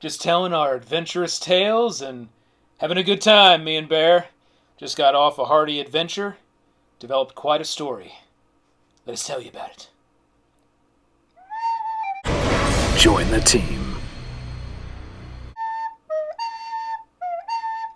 Just telling our adventurous tales and having a good time, me and Bear. Just got off a hearty adventure, developed quite a story. Let us tell you about it. Join the team.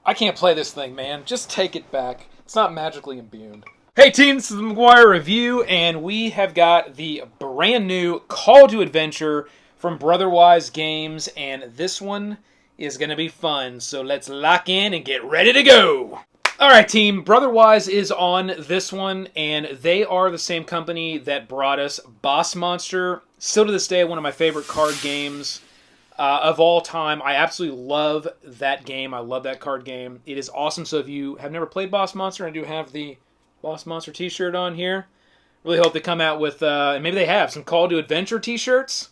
I can't play this thing, man. Just take it back. It's not magically imbued. Hey team, this is the McGuire Review, and we have got the brand new Call to Adventure from Brotherwise Games, and this one is going to be fun, so let's lock in and get ready to go! Alright team, Brotherwise is on this one, and they are the same company that brought us Boss Monster. Still to this day, one of my favorite card games of all time. I absolutely love that game. I love that card game. It is awesome, so if you have never played Boss Monster, I do have the Boss Monster t-shirt on here. Really hope they come out with, and maybe they have, some Call to Adventure t-shirts.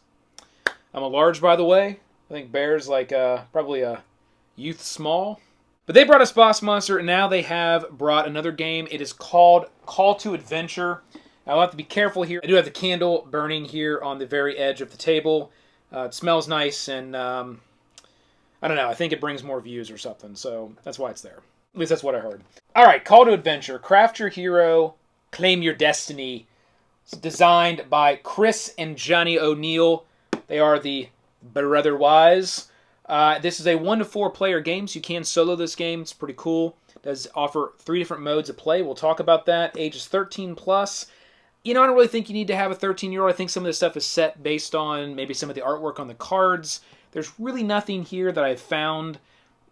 I'm a large, by the way. I think Bear's like probably a youth small. But they brought us Boss Monster, and now they have brought another game. It is called Call to Adventure. I'll have to be careful here. I do have the candle burning here on the very edge of the table. It smells nice, and I don't know. I think it brings more views or something, so that's why it's there. At least that's what I heard. All right, Call to Adventure. Craft your hero, claim your destiny. It's designed by Chris and Johnny O'Neill. They are the Brotherwise. This is a 1 to 4 player game, so you can solo this game. It's pretty cool. It does offer 3 different modes of play. We'll talk about that. Ages 13 plus. You know, I don't really think you need to have a 13-year-old. I think some of this stuff is set based on maybe some of the artwork on the cards. There's really nothing here that I've found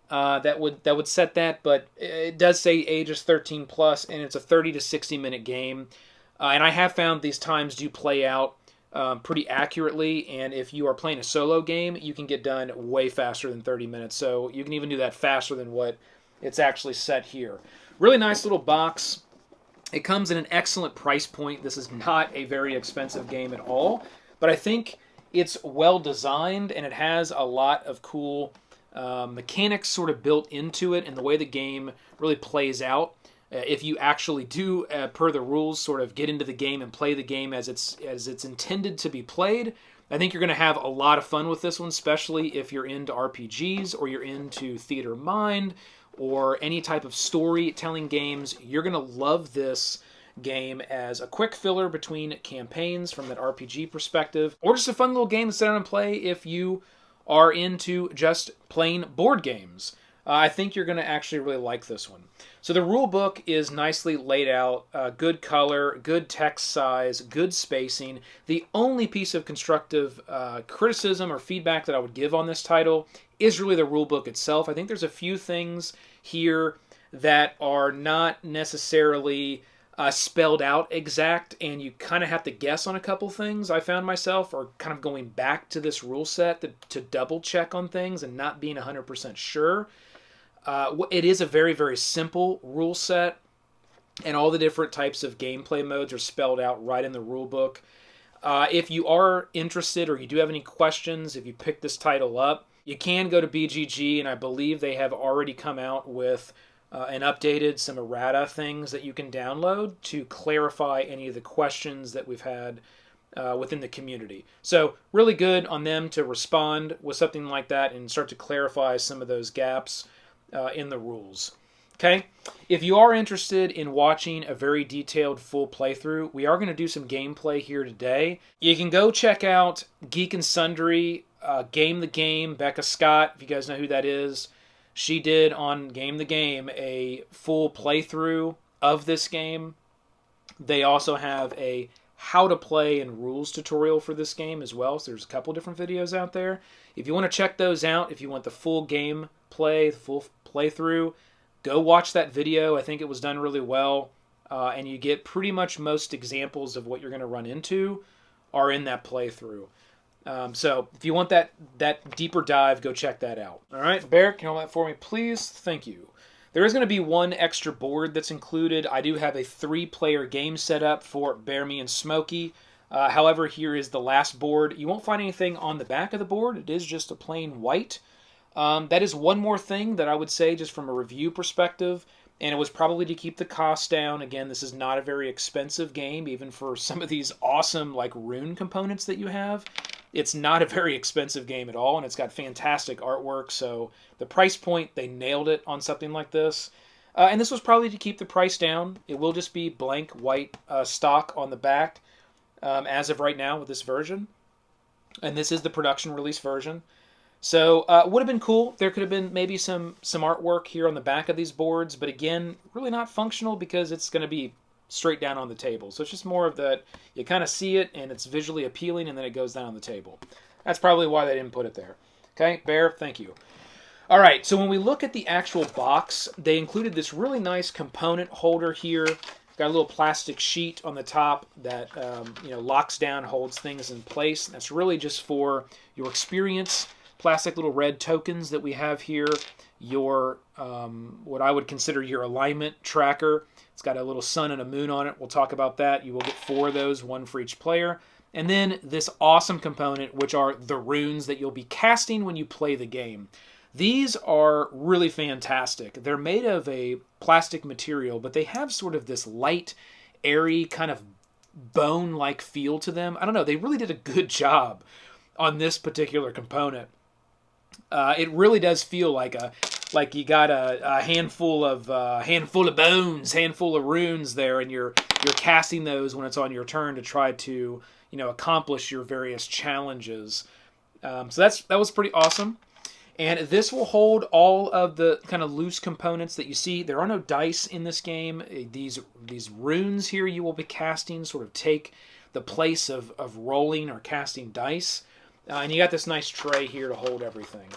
that would set that, but it does say ages 13 plus, and it's a 30 to 60 minute game. And I have found these times do play out pretty accurately, and if you are playing a solo game, you can get done way faster than 30 minutes. So you can even do that faster than what it's actually set here. Really nice little box. It comes at an excellent price point. This is not a very expensive game at all, but I think it's well designed, and it has a lot of cool mechanics sort of built into it, and the way the game really plays out. If you actually do, per the rules, sort of get into the game and play the game as it's intended to be played, I think you're going to have a lot of fun with this one, especially if you're into RPGs or you're into Theater of Mind or any type of storytelling games. You're going to love this game as a quick filler between campaigns from that RPG perspective, or just a fun little game to sit down and play if you are into just plain board games. I think you're going to actually really like this one. So the rule book is nicely laid out, good color, good text size, good spacing. The only piece of constructive criticism or feedback that I would give on this title is really the rule book itself. I think there's a few things here that are not necessarily spelled out exact, and you kind of have to guess on a couple things. I found myself or kind of going back to this rule set to double check on things and not being 100% sure. It is a very, very simple rule set, and all the different types of gameplay modes are spelled out right in the rule book. If you are interested or you do have any questions, if you pick this title up, you can go to BGG, and I believe they have already come out with and updated some errata things that you can download to clarify any of the questions that we've had within the community. So really good on them to respond with something like that and start to clarify some of those gaps in the rules. Okay, if you are interested in watching a very detailed full playthrough, we are going to do some gameplay here today. You can go check out Geek and Sundry, Game the Game, Becca Scott, if you guys know who that is. She did on Game the Game a full playthrough of this game. They also have a how to play and rules tutorial for this game as well, so there's a couple different videos out there. If you want to check those out, if you want the full game play, the full playthrough, go watch that video. I think it was done really well, and you get pretty much most examples of what you're going to run into are in that playthrough. So if you want that deeper dive, go check that out. All right, Bear, can you hold that for me, please? Thank you. There is going to be one extra board that's included. I do have a 3-player game set up for Bear, Me, and Smokey. However, here is the last board. You won't find anything on the back of the board. It is just a plain white. That is one more thing that I would say just from a review perspective, and it was probably to keep the cost down. Again, this is not a very expensive game, even for some of these awesome like rune components that you have. It's not a very expensive game at all, and it's got fantastic artwork. So the price point, they nailed it on something like this. And this was probably to keep the price down. It will just be blank white stock on the back as of right now with this version. And this is the production release version. So would have been cool. There could have been maybe some artwork here on the back of these boards, but again, really not functional because it's going to be straight down on the table. So it's just more of that you kind of see it and it's visually appealing and then it goes down on the table. That's probably why they didn't put it there. Okay, Bear, thank you. All right, so when we look at the actual box, they included this really nice component holder here. Got a little plastic sheet on the top that locks down, holds things in place. That's really just for your experience. Plastic little red tokens that we have here. Your what I would consider your alignment tracker. It's got a little sun and a moon on it. We'll talk about that. You will get 4 of those, 1 for each player. And then this awesome component, which are the runes that you'll be casting when you play the game. These are really fantastic. They're made of a plastic material, but they have sort of this light, airy, kind of bone-like feel to them. I don't know. They really did a good job on this particular component. It really does feel like you got a handful of bones, handful of runes there, and you're casting those when it's on your turn to try to accomplish your various challenges. So that was pretty awesome. And this will hold all of the kind of loose components that you see. There are no dice in this game. These runes here you will be casting sort of take the place of rolling or casting dice. And you got this nice tray here to hold everything.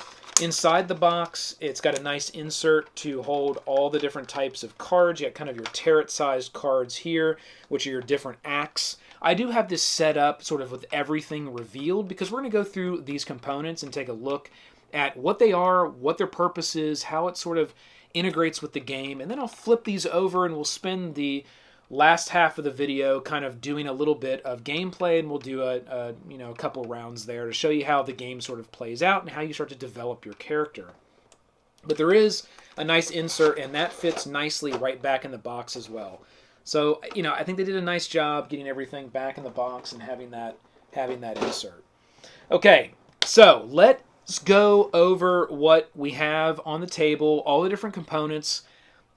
Inside the box, it's got a nice insert to hold all the different types of cards. You got kind of your tarot-sized cards here, which are your different acts. I do have this set up sort of with everything revealed because we're going to go through these components and take a look at what they are, what their purpose is, how it sort of integrates with the game, and then I'll flip these over and we'll spend the last half of the video kind of doing a little bit of gameplay, and we'll do a couple rounds there to show you how the game sort of plays out and how you start to develop your character. But there is a nice insert, and that fits nicely right back in the box as well. So, I think they did a nice job getting everything back in the box and having that insert. Okay, so let's go over what we have on the table, all the different components,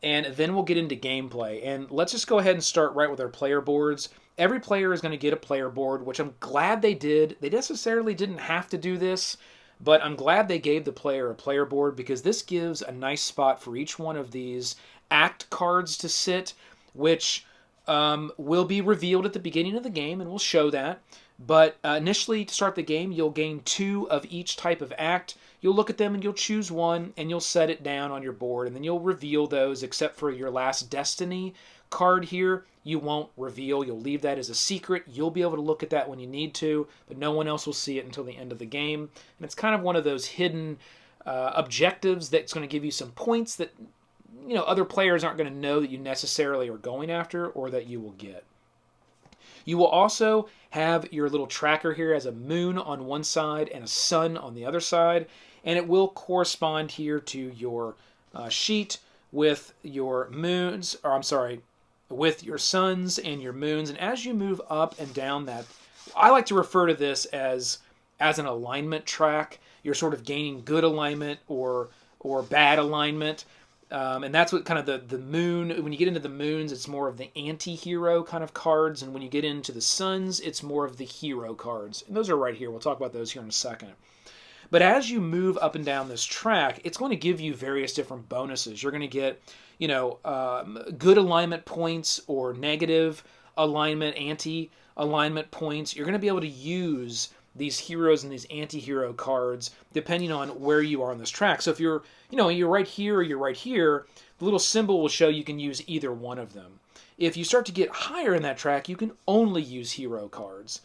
and then we'll get into gameplay. And let's just go ahead and start right with our player boards. Every player is going to get a player board, which I'm glad they did. They necessarily didn't have to do this, but I'm glad they gave the player a player board because this gives a nice spot for each one of these act cards to sit, which will be revealed at the beginning of the game, and we'll show that. But initially, to start the game, you'll gain 2 of each type of act. You'll look at them and you'll choose one, and you'll set it down on your board, and then you'll reveal those, except for your last Destiny card here. You won't reveal. You'll leave that as a secret. You'll be able to look at that when you need to, but no one else will see it until the end of the game. And it's kind of one of those hidden objectives that's going to give you some points that other players aren't going to know that you necessarily are going after or that you will get. You will also have your little tracker here as a moon on one side and a sun on the other side, and it will correspond here to your sheet with your moons, with your suns and your moons. And as you move up and down that, I like to refer to this as an alignment track. You're sort of gaining good alignment or bad alignment. And that's what kind of the moon, when you get into the moons, it's more of the anti-hero kind of cards. And when you get into the suns, it's more of the hero cards. And those are right here. We'll talk about those here in a second. But as you move up and down this track, it's going to give you various different bonuses. You're going to get, good alignment points or negative alignment, anti-alignment points. You're going to be able to use these heroes and these anti-hero cards depending on where you are on this track. So if you're right here or you're right here, the little symbol will show you can use either one of them. If you start to get higher in that track, you can only use hero cards.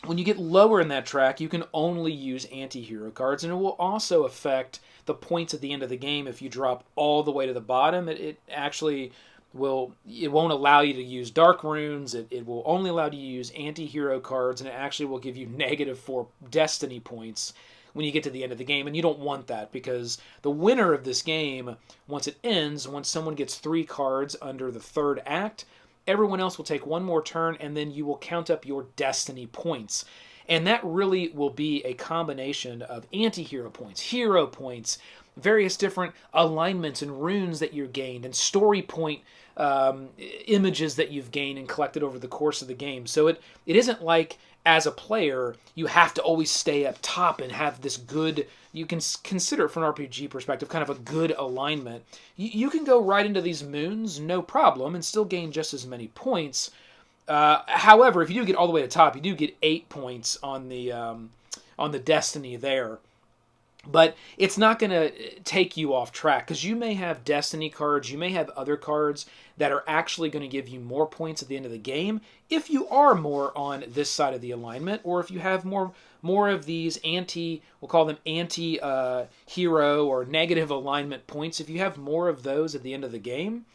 When you get lower in that track, you can only use anti-hero cards, and it will also affect the points at the end of the game. If you drop all the way to the bottom, it actually won't allow you to use dark runes. It will only allow you to use anti-hero cards, and it actually will give you -4 destiny points when you get to the end of the game. And you don't want that, because the winner of this game, once it ends, once someone gets 3 cards under the 3rd act, everyone else will take one more turn, and then you will count up your destiny points. And that really will be a combination of anti-hero points, hero points, various different alignments and runes that you've gained, and story point images that you've gained and collected over the course of the game. So it isn't like, as a player, you have to always stay up top and have this good, you can consider it from an RPG perspective, kind of a good alignment. You can go right into these moons, no problem, and still gain just as many points. However, if you do get all the way to the top, you do get 8 points on the destiny there. But it's not going to take you off track, because you may have destiny cards, you may have other cards that are actually going to give you more points at the end of the game if you are more on this side of the alignment, or if you have more of these we'll call them anti-hero or negative alignment points. If you have more of those at the end of the game,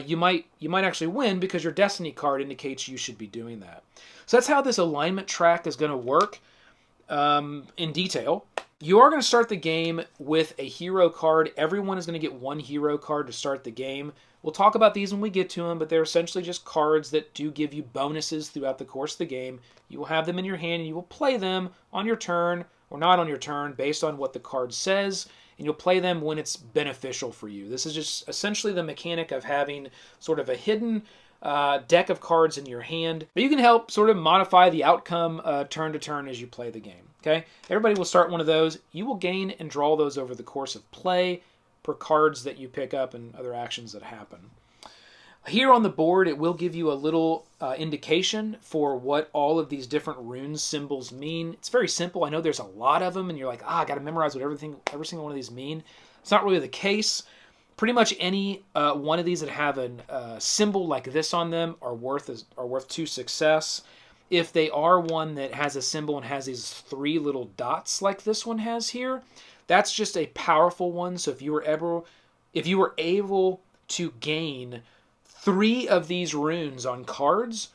you might actually win, because your destiny card indicates you should be doing that. So that's how this alignment track is going to work in detail. You are going to start the game with a hero card. Everyone is going to get one hero card to start the game. We'll talk about these when we get to them, but they're essentially just cards that do give you bonuses throughout the course of the game. You will have them in your hand, and you will play them on your turn or not on your turn based on what the card says, and you'll play them when it's beneficial for you. This is just essentially the mechanic of having sort of a hidden deck of cards in your hand, but you can help sort of modify the outcome turn to turn as you play the game. Okay, everybody will start one of those. You will gain and draw those over the course of play per cards that you pick up and other actions that happen. Here on the board, it will give you a little indication for what all of these different rune symbols mean. It's very simple. I know there's a lot of them, and you're like, I got to memorize what every single one of these mean. It's not really the case. Pretty much any one of these that have a symbol like this on them are worth 2 success. If they are one that has a symbol and has these 3 little dots like this one has here, that's just a powerful one. So if you were able to gain 3 of these runes on cards,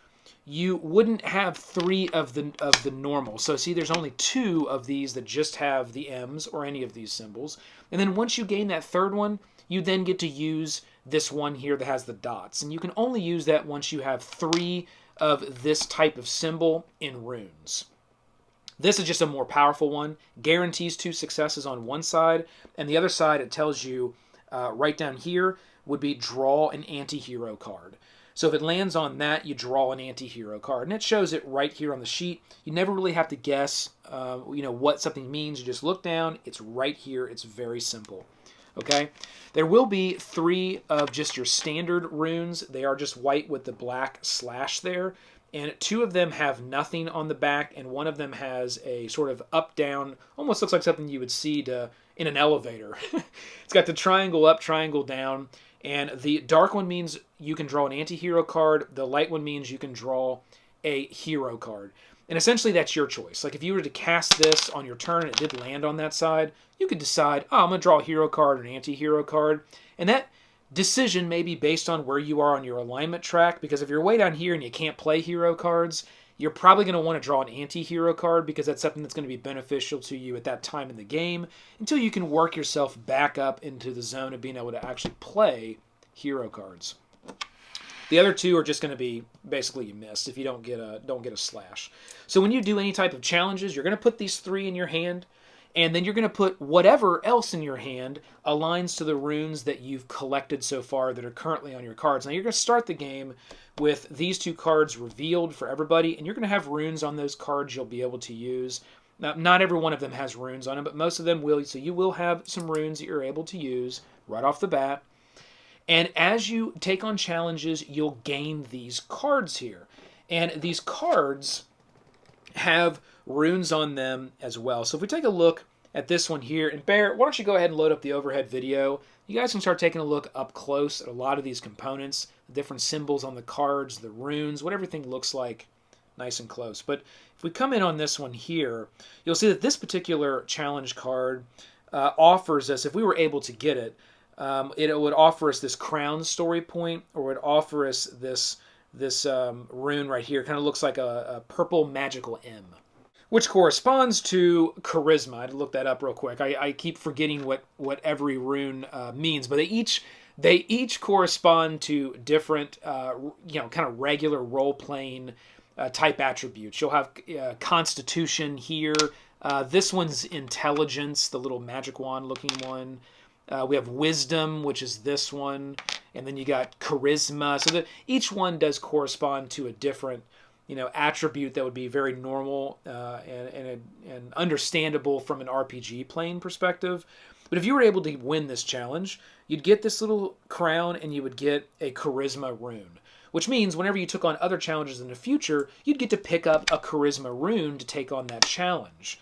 you wouldn't have 3 of the normal. So see, there's only 2 of these that just have the M's or any of these symbols. And then once you gain that 3rd one, you then get to use this one here that has the dots. And you can only use that once you have 3 of this type of symbol in runes. This is just a more powerful one. Guarantees 2 successes on one side, and the other side, it tells you right down here would be draw an anti-hero card. So if it lands on that, you draw an anti-hero card, and it shows it right here on the sheet. You never really have to guess what something means. You just look down. It's right here. It's very simple. Okay, there will be 3 of just your standard runes. They are just white with the black slash there, and 2 of them have nothing on the back, and 1 of them has a sort of up-down, almost looks like something you would see in an elevator. It's got the triangle up, triangle down, and the dark one means you can draw an anti-hero card. The light one means you can draw a hero card. And essentially that's your choice. Like if you were to cast this on your turn and it did land on that side, you could decide, I'm going to draw a hero card or an anti-hero card. And that decision may be based on where you are on your alignment track, because if you're way down here and you can't play hero cards, you're probably going to want to draw an anti-hero card, because that's something that's going to be beneficial to you at that time in the game until you can work yourself back up into the zone of being able to actually play hero cards. The other 2 are just going to be basically you missed if you don't get a slash. So when you do any type of challenges, you're going to put these 3 in your hand, and then you're going to put whatever else in your hand aligns to the runes that you've collected so far that are currently on your cards. Now you're going to start the game with these 2 cards revealed for everybody, and you're going to have runes on those cards you'll be able to use. Now, not every one of them has runes on them, but most of them will, so you will have some runes that you're able to use right off the bat. And as you take on challenges, you'll gain these cards here. And these cards have runes on them as well. So if we take a look at this one here, and Bear, why don't you go ahead and load up the overhead video. You guys can start taking a look up close at a lot of these components, the different symbols on the cards, the runes, what everything looks like nice and close. But if we come in on this one here, you'll see that this particular challenge card offers us, if we were able to get it, it would offer us this crown story point, or would offer us this rune right here. Kind of looks like a purple magical M, which corresponds to charisma. I had to look that up real quick. I keep forgetting what every rune means, but they each correspond to different kind of regular role playing type attributes. You'll have Constitution here. This one's Intelligence, the little magic wand looking one. We have Wisdom, which is this one. And then you got Charisma. So that each one does correspond to a different attribute that would be very normal and understandable from an RPG playing perspective. But if you were able to win this challenge, you'd get this little crown and you would get a Charisma rune, which means whenever you took on other challenges in the future, you'd get to pick up a Charisma rune to take on that challenge.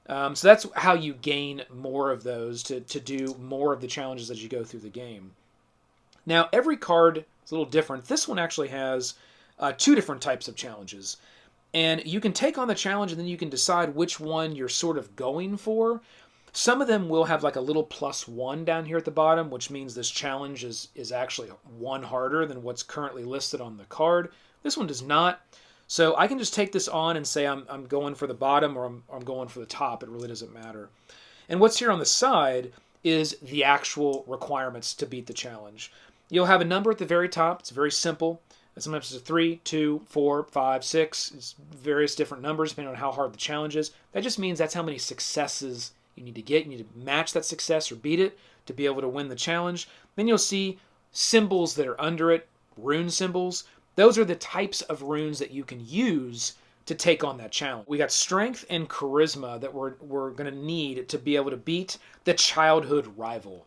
So that's how you gain more of those to do more of the challenges as you go through the game. Now, every card is a little different. This one actually has 2 different types of challenges. And you can take on the challenge and then you can decide which one you're sort of going for. Some of them will have like a little +1 down here at the bottom, which means this challenge is actually 1 harder than what's currently listed on the card. This one does not. So I can just take this on and say I'm going for the bottom or I'm going for the top. It really doesn't matter. And what's here on the side is the actual requirements to beat the challenge. You'll have a number at the very top. It's very simple. Sometimes it's a 3, 2, 4, 5, 6. It's various different numbers depending on how hard the challenge is. That just means that's how many successes you need to get. You need to match that success or beat it to be able to win the challenge. Then you'll see symbols that are under it, rune symbols. Those are the types of runes that you can use to take on that challenge. We got strength and charisma that we're going to need to be able to beat the childhood rival.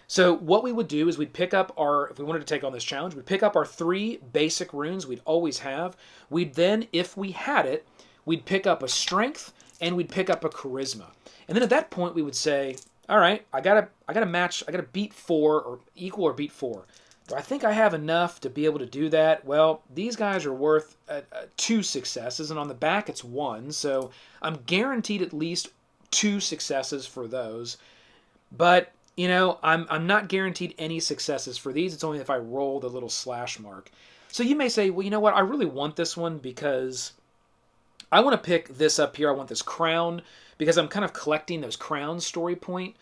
So what we would do is we'd pick up if we wanted to take on this challenge, we'd pick up our 3 basic runes we'd always have. We'd then, if we had it, we'd pick up a strength and we'd pick up a charisma. And then at that point we would say, all right, I gotta beat 4 or equal or beat 4. Do I think I have enough to be able to do that? Well, these guys are worth 2 successes, and on the back it's 1. So I'm guaranteed at least 2 successes for those. But I'm not guaranteed any successes for these. It's only if I roll the little slash mark. So you may say, well, you know what? I really want this one because I want to pick this up here. I want this crown because I'm kind of collecting those crown story point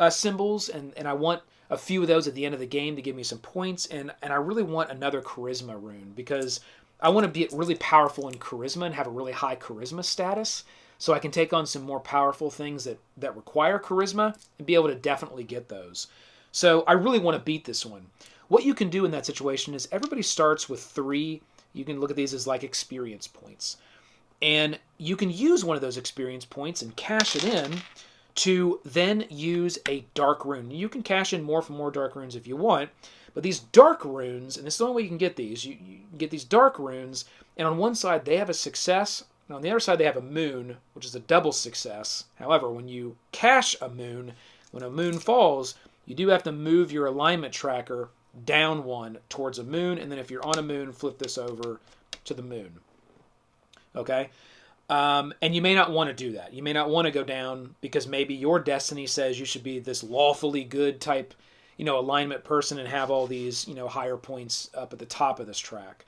symbols, and I want a few of those at the end of the game to give me some points, and I really want another charisma rune because I want to be really powerful in charisma and have a really high charisma status, so I can take on some more powerful things that require charisma and be able to definitely get those. So I really want to beat this one. What you can do in that situation is everybody starts with 3. You can look at these as like experience points. And you can use one of those experience points and cash it in to then use a dark rune. You can cash in more for more dark runes if you want, but these dark runes, and this is the only way you can get these, you get these dark runes, and on one side they have a success, and on the other side they have a moon, which is a double success. However, when you cash a moon, when a moon falls, you do have to move your alignment tracker down 1 towards a moon, and then if you're on a moon, flip this over to the moon. Okay? And you may not want to do that. You may not want to go down because maybe your destiny says you should be this lawfully good type, alignment person and have all these, higher points up at the top of this track.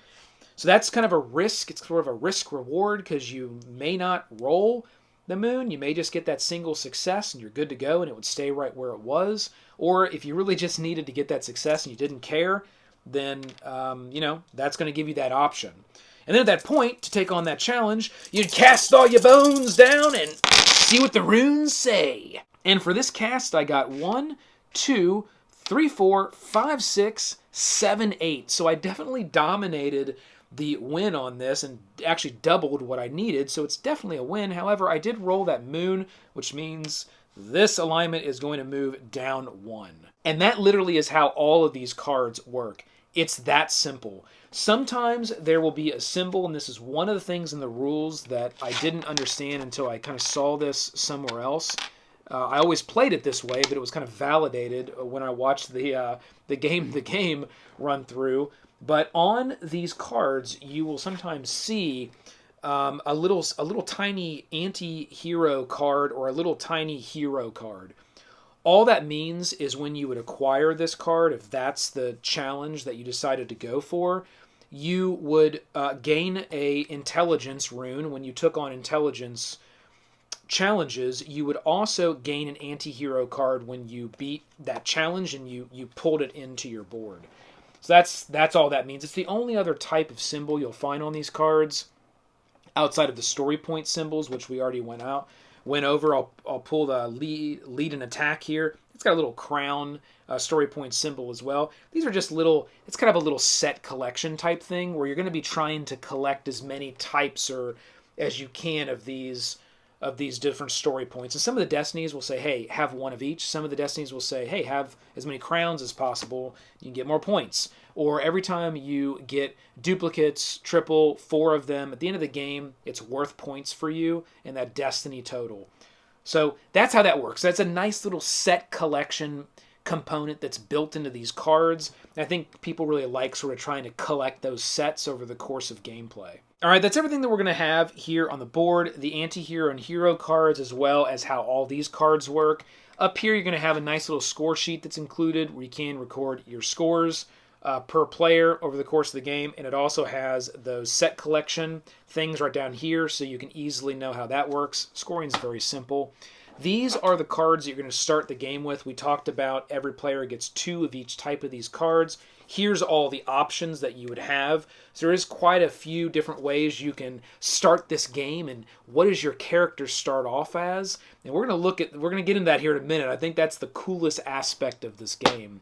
So that's kind of a risk. It's sort of a risk reward because you may not roll the moon. You may just get that single success and you're good to go and it would stay right where it was. Or if you really just needed to get that success and you didn't care, then, that's going to give you that option. And then at that point, to take on that challenge, you'd cast all your bones down and see what the runes say. And for this cast, I got 1, 2, 3, 4, 5, 6, 7, 8. So I definitely dominated the win on this and actually doubled what I needed. So it's definitely a win. However, I did roll that moon, which means this alignment is going to move down 1. And that literally is how all of these cards work. It's that simple. Sometimes there will be a symbol, and this is one of the things in the rules that I didn't understand until I kind of saw this somewhere else. I always played it this way, but it was kind of validated when I watched the game run through. But on these cards, you will sometimes see a little tiny anti-hero card or a little tiny hero card. All that means is when you would acquire this card, if that's the challenge that you decided to go for, you would gain a intelligence rune. When you took on intelligence challenges, you would also gain an anti-hero card when you beat that challenge and you pulled it into your board. So that's all that means. It's the only other type of symbol you'll find on these cards. outside of the story point symbols, which we already went over. I'll pull the lead and attack here. It's got a little crown story point symbol as well. These are just little, it's kind of a little set collection type thing where you're going to be trying to collect as many types or as you can of these different story points. And some of the destinies will say, hey, have one of each. Some of the destinies will say, hey, have as many crowns as possible. You can get more points. Or every time you get duplicates, triple, 4 of them, at the end of the game, it's worth points for you in that destiny total. So that's how that works. That's a nice little set collection component that's built into these cards. And I think people really like sort of trying to collect those sets over the course of gameplay. All right, that's everything that we're going to have here on the board. The anti-hero and hero cards, as well as how all these cards work. Up here, you're going to have a nice little score sheet that's included where you can record your scores per player over the course of the game. And it also has those set collection things right down here so you can easily know how that works. Scoring is very simple. These are the cards that you're going to start the game with. We talked about every player gets 2 of each type of these cards. Here's all the options that you would have. So there is quite a few different ways you can start this game and what does your character start off as? And we're going to get into that here in a minute. I think that's the coolest aspect of this game.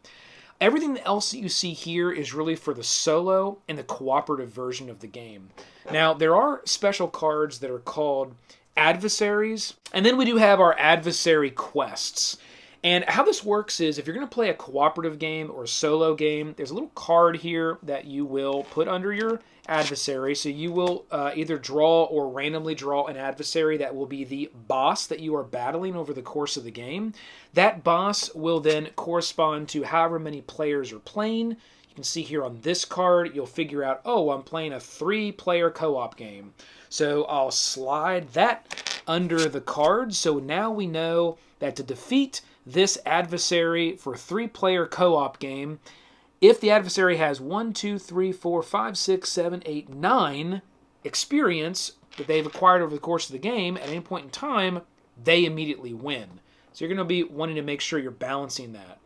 Everything else that you see here is really for the solo and the cooperative version of the game. Now, there are special cards that are called adversaries, and then we do have our adversary quests. And how this works is if you're going to play a cooperative game or a solo game, there's a little card here that you will put under your adversary. So you will either draw or randomly draw an adversary that will be the boss that you are battling over the course of the game. That boss will then correspond to however many players are playing. You can see here on this card, you'll figure out, oh, I'm playing a 3-player co-op game. So I'll slide that under the card. So now we know that to defeat this adversary for a 3-player co-op game, if the adversary has 1, 2, 3, 4, 5, 6, 7, 8, 9 experience that they've acquired over the course of the game, at any point in time, they immediately win. So you're going to be wanting to make sure you're balancing that.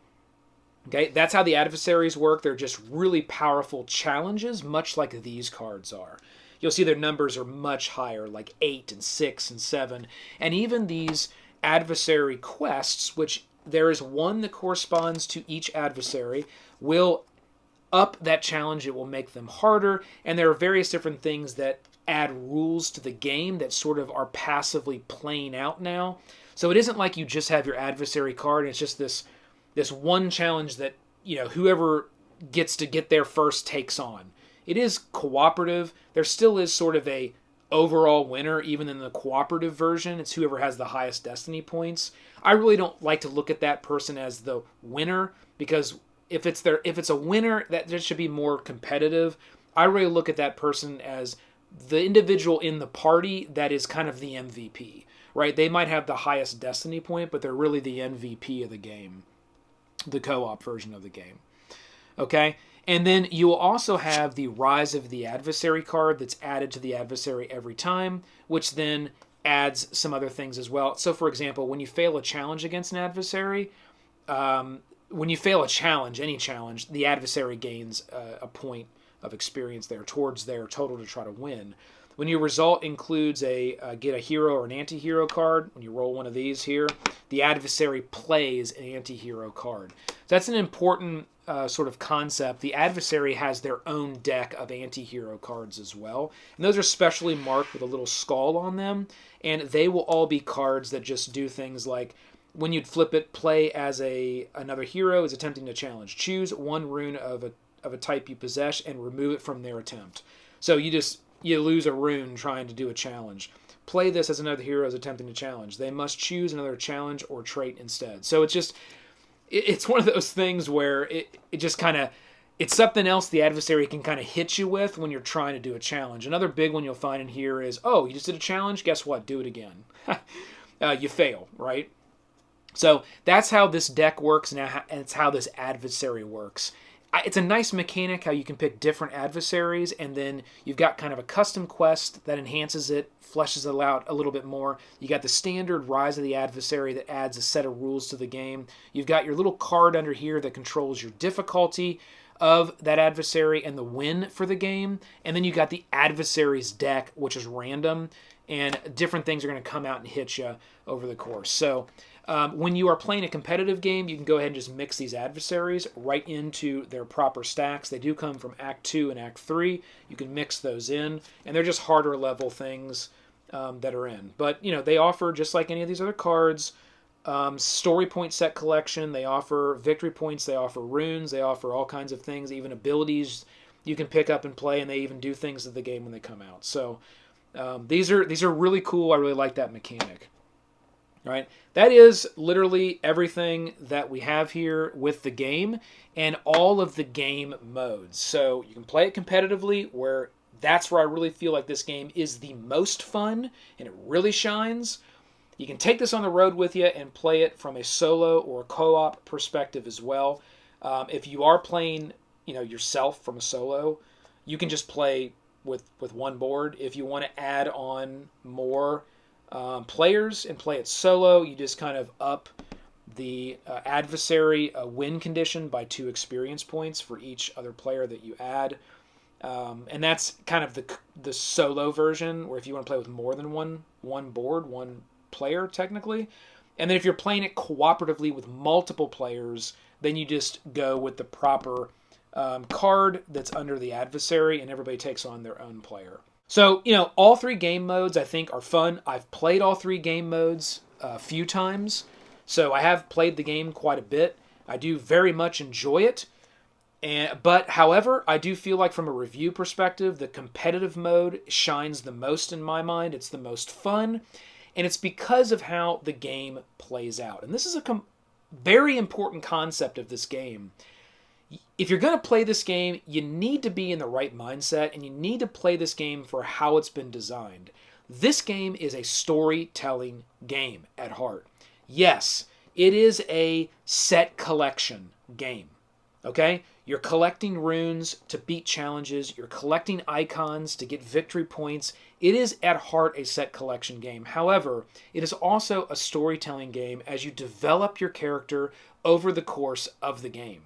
Okay, that's how the adversaries work. They're just really powerful challenges, much like these cards are. You'll see their numbers are much higher, like 8 and 6 and 7. And even these adversary quests, which there is one that corresponds to each adversary, will up that challenge. It will make them harder. And there are various different things that add rules to the game that sort of are passively playing out now. So it isn't like you just have your adversary card and it's just this one challenge that, you know, whoever gets to get there first takes on. It is cooperative. There still is sort of a overall winner, even in the cooperative version. It's whoever has the highest destiny points. I really don't like to look at that person as the winner, because if it's a winner, that should be more competitive. I really look at that person as the individual in the party that is kind of the MVP, right? They might have the highest destiny point, but they're really the MVP of the game, the co-op version of the game. Okay? And then you will also have the Rise of the Adversary card that's added to the adversary every time, which then adds some other things as well. So, for example, when you fail a challenge against an adversary, when you fail a challenge, any challenge, the adversary gains a point of experience there towards their total to try to win. When your result includes get a hero or an anti-hero card, when you roll one of these here, the adversary plays an anti-hero card. So that's an important sort of concept. The adversary has their own deck of anti-hero cards as well. And those are specially marked with a little skull on them. And they will all be cards that just do things like, when you'd flip it, play as another hero is attempting to challenge. Choose one rune of a type you possess and remove it from their attempt. So you lose a rune trying to do a challenge. Play this as another hero is attempting to challenge. They must choose another challenge or trait instead. So it's one of those things where it just kind of, it's something else the adversary can kind of hit you with when you're trying to do a challenge. Another big one you'll find in here is, oh, you just did a challenge? Guess what? Do it again. You fail, right? So that's how this deck works, and it's how this adversary works. It's a nice mechanic how you can pick different adversaries, and then you've got kind of a custom quest that enhances it, fleshes it out a little bit more. You got the standard Rise of the Adversary that adds a set of rules to the game. You've got your little card under here that controls your difficulty. of that adversary and the win for the game. And then you got the adversary's deck, which is random, and different things are going to come out and hit you over the course. So when you are playing a competitive game, you can go ahead and just mix these adversaries right into their proper stacks. They do come from Act 2 and Act 3. You can mix those in, and they're just harder level things that are in. But, you know, they offer, just like any of these other cards, story point set collection. They offer victory points. They offer runes. They offer all kinds of things, even abilities you can pick up and play, and they even do things to the game when they come out. So these are really cool. I really like that mechanic. All right, that is literally everything that we have here with the game and all of the game modes. So you can play it competitively, where that's where I really feel like this game is the most fun and it really shines. You can take this on the road with you and play it from a solo or a co-op perspective as well. If you are playing, you know, yourself from a solo, you can just play with one board. If you want to add on more players and play it solo, you just kind of up the adversary win condition by 2 experience points for each other player that you add. And that's kind of the solo version, where if you want to play with more than one board, one player technically. And then if you're playing it cooperatively with multiple players, then you just go with the proper card that's under the adversary, and everybody takes on their own player. So, you know, all 3 game modes I think are fun. I've played all 3 game modes a few times, so I have played the game quite a bit. I do very much enjoy it. But, however, I do feel like from a review perspective, the competitive mode shines the most in my mind. It's the most fun, and it's because of how the game plays out. And this is a very important concept of this game. If you're going to play this game, you need to be in the right mindset, and you need to play this game for how it's been designed. This game is a storytelling game at heart. Yes, it is a set collection game. Okay? You're collecting runes to beat challenges. You're collecting icons to get victory points. It is at heart a set collection game. However, it is also a storytelling game as you develop your character over the course of the game.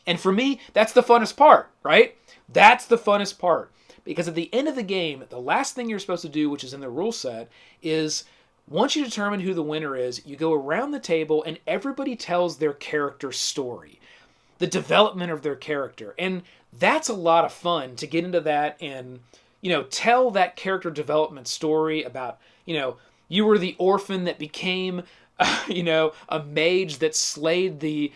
And for me, that's the funnest part, right? That's the funnest part. Because at the end of the game, the last thing you're supposed to do, which is in the rule set, is once you determine who the winner is, you go around the table and everybody tells their character story, the development of their character. And that's a lot of fun to get into that and, you know, tell that character development story about, you know, you were the orphan that became, you know, a mage that slayed the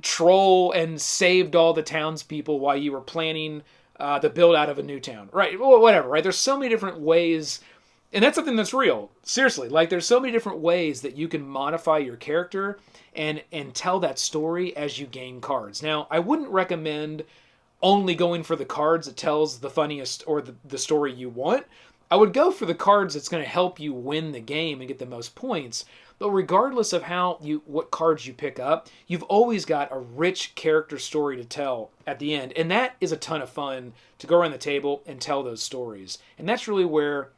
troll and saved all the townspeople while you were planning the build out of a new town. Right, well, whatever, right? There's so many different ways, and that's something that's real. Seriously, like there's so many different ways that you can modify your character and tell that story as you gain cards. Now, I wouldn't recommend only going for the cards that tells the funniest or the story you want. I would go for the cards that's going to help you win the game and get the most points. But regardless of what cards you pick up, you've always got a rich character story to tell at the end. And that is a ton of fun to go around the table and tell those stories. And that's really where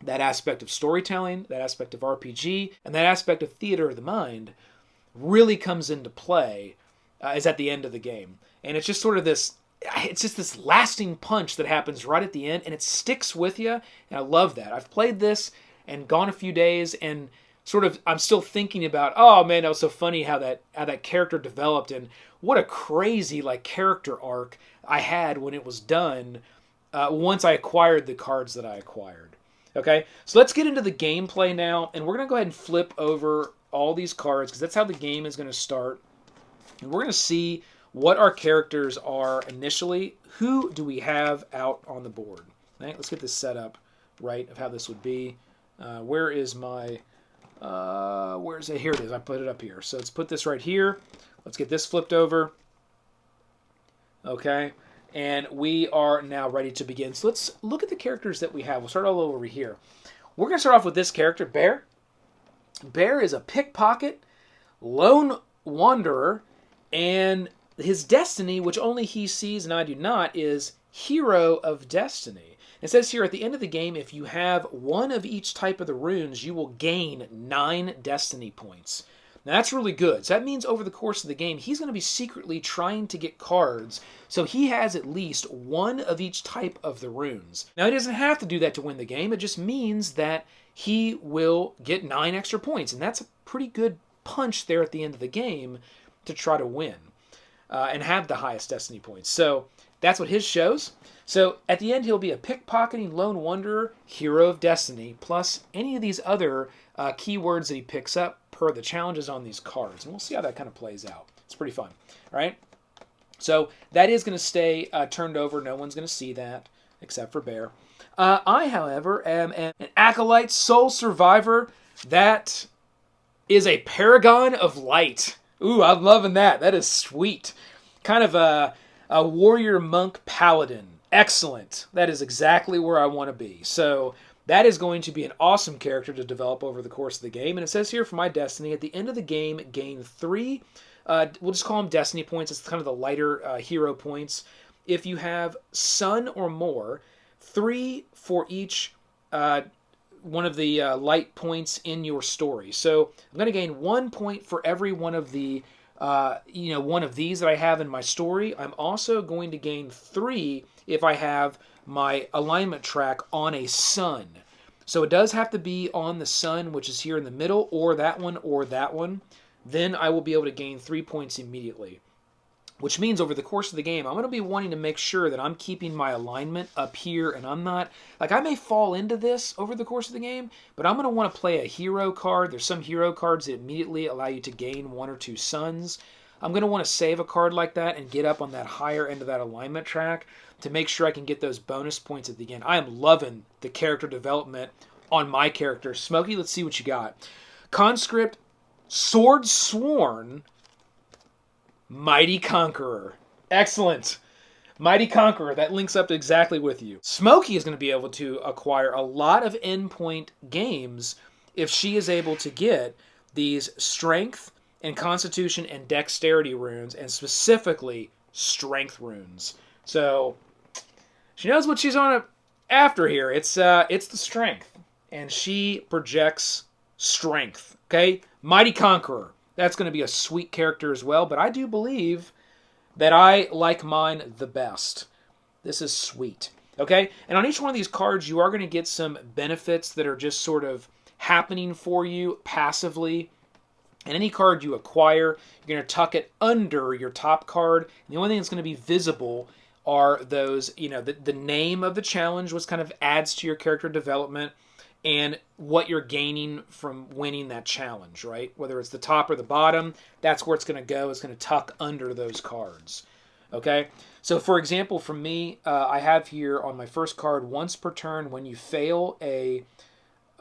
that aspect of storytelling, that aspect of RPG, and that aspect of theater of the mind really comes into play is at the end of the game. And it's just sort of this lasting punch that happens right at the end, and it sticks with you, and I love that. I've played this and gone a few days, and sort of I'm still thinking about, oh man, that was so funny how that character developed, and what a crazy like character arc I had when it was done once I acquired the cards that I acquired. Okay, so let's get into the gameplay now, and we're going to go ahead and flip over all these cards, because that's how the game is going to start. And we're going to see what our characters are initially. Who do we have out on the board? Right, let's get this set up right of how this would be. Where is my... where is it? Here it is. I put it up here. So let's put this right here. Let's get this flipped over. Okay. And we are now ready to begin. So let's look at the characters that we have. We'll start all over here. We're going to start off with this character, Bear. Bear is a pickpocket, lone wanderer, and his destiny, which only he sees and I do not, is Hero of Destiny. It says here at the end of the game, if you have one of each type of the runes, you will gain 9 destiny points. Now, that's really good. So that means over the course of the game, he's going to be secretly trying to get cards so he has at least one of each type of the runes. Now, he doesn't have to do that to win the game. It just means that he will get 9 extra points, and that's a pretty good punch there at the end of the game to try to win and have the highest destiny points. So that's what his shows. So at the end, he'll be a pickpocketing lone wanderer, hero of destiny, plus any of these other keywords that he picks up per the challenges on these cards. And we'll see how that kind of plays out. It's pretty fun, right? So that is going to stay turned over. No one's going to see that except for Bear. I, however, am an Acolyte Soul Survivor that is a Paragon of Light. Ooh, I'm loving that. That is sweet. Kind of a warrior monk paladin. Excellent. That is exactly where I want to be. So that is going to be an awesome character to develop over the course of the game. And it says here for my destiny, at the end of the game, gain 3, we'll just call them destiny points. It's kind of the lighter hero points. If you have sun or more, 3 for each one of the light points in your story. So I'm going to gain 1 point for every one of the one of these that I have in my story. I'm also going to gain 3 if I have my alignment track on a sun. So it does have to be on the sun, which is here in the middle, or that one, or that one. Then I will be able to gain 3 points immediately. Which means over the course of the game, I'm going to be wanting to make sure that I'm keeping my alignment up here, and I'm not, like, I may fall into this over the course of the game, but I'm going to want to play a hero card. There's some hero cards that immediately allow you to gain 1 or 2 suns. I'm going to want to save a card like that and get up on that higher end of that alignment track to make sure I can get those bonus points at the end. I am loving the character development on my character. Smokey, let's see what you got. Conscript, Sword Sworn, Mighty Conqueror. Excellent. Mighty Conqueror, that links up exactly with you. Smokey is going to be able to acquire a lot of endpoint games if she is able to get these strength and constitution and dexterity runes, and specifically strength runes. So she knows what she's on after here. It's the strength, and she projects strength. Okay, Mighty Conqueror. That's going to be a sweet character as well, but I do believe that I like mine the best. This is sweet. Okay, and on each one of these cards, you are going to get some benefits that are just sort of happening for you passively. And any card you acquire, you're going to tuck it under your top card. And the only thing that's going to be visible are those, the name of the challenge, which kind of adds to your character development, and what you're gaining from winning that challenge, right? Whether it's the top or the bottom, that's where it's going to go. It's going to tuck under those cards, okay? So, for example, for me, I have here on my first card, once per turn, when you fail a